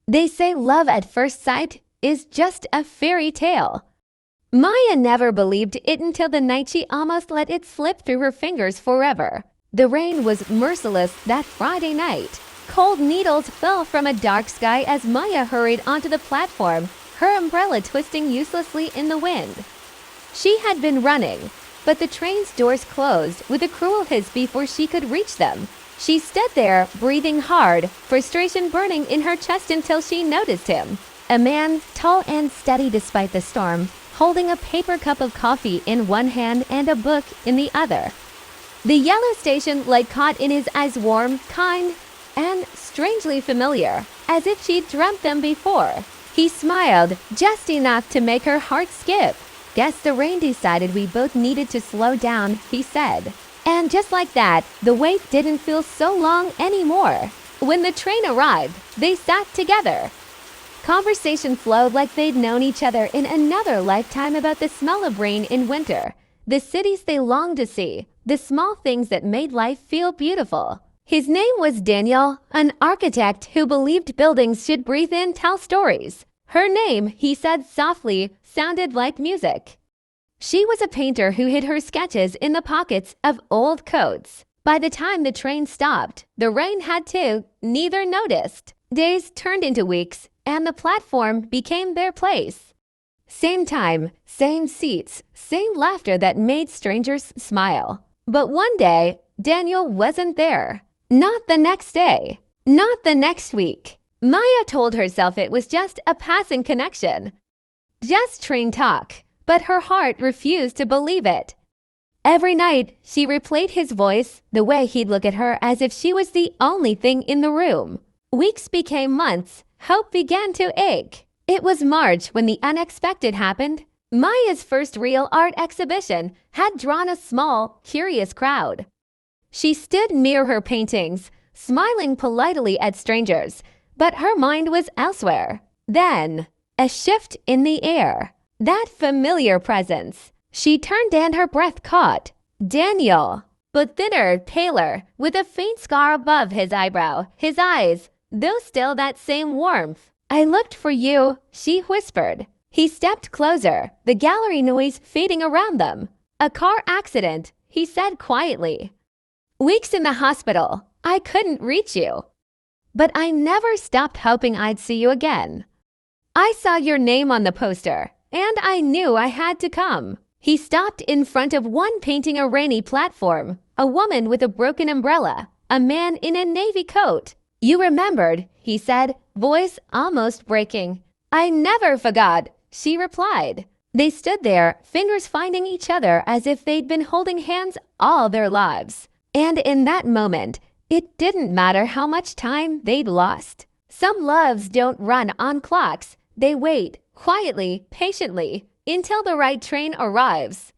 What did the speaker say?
They say love at first sight is just a fairy tale. Maya never believed it until the night she almost let it slip through her fingers forever. The rain was merciless that Friday night. Cold needles fell from a dark sky as Maya hurried onto the platform, her umbrella twisting uselessly in the wind. She had been running, but the train's doors closed with a cruel hiss before she could reach them. She stood there, breathing hard, frustration burning in her chest until she noticed him. A man, tall and steady despite the storm, holding a paper cup of coffee in one hand and a book in the other. The yellow station light caught in his eyes, warm, kind, and strangely familiar, as if she'd dreamt them before. He smiled, just enough to make her heart skip. "Guess the rain decided we both needed to slow down," he said. And just like that, the wait didn't feel so long anymore. When the train arrived, they sat together. Conversation flowed like they'd known each other in another lifetime about the smell of rain in winter, the cities they longed to see, the small things that made life feel beautiful. His name was Daniel, an architect who believed buildings should breathe in, tell stories. Her name, he said softly, sounded like music. She was a painter who hid her sketches in the pockets of old coats. By the time the train stopped, the rain had too, neither noticed. Days turned into weeks, and the platform became their place. Same time, same seats, same laughter that made strangers smile. But one day, Daniel wasn't there. Not the next day. Not the next week. Maya told herself it was just a passing connection. Just train talk. But her heart refused to believe it. Every night, she replayed his voice, the way he'd look at her as if she was the only thing in the room. Weeks became months. Hope began to ache. It was March when the unexpected happened. Maya's first real art exhibition had drawn a small, curious crowd. She stood near her paintings, smiling politely at strangers, but her mind was elsewhere. Then, a shift in the air. That familiar presence. She turned and her breath caught. Daniel, but thinner, paler, with a faint scar above his eyebrow, his eyes, though still that same warmth. "I looked for you," she whispered. He stepped closer, the gallery noise fading around them. "A car accident," he said quietly. "Weeks in the hospital. I couldn't reach you. But I never stopped hoping I'd see you again. I saw your name on the poster, and I knew I had to come." He stopped in front of one painting a rainy platform, a woman with a broken umbrella, a man in a navy coat. "You remembered," he said, voice almost breaking. "I never forgot," she replied. They stood there, fingers finding each other as if they'd been holding hands all their lives. And in that moment, it didn't matter how much time they'd lost. Some loves don't run on clocks. They wait, quietly, patiently, until the right train arrives.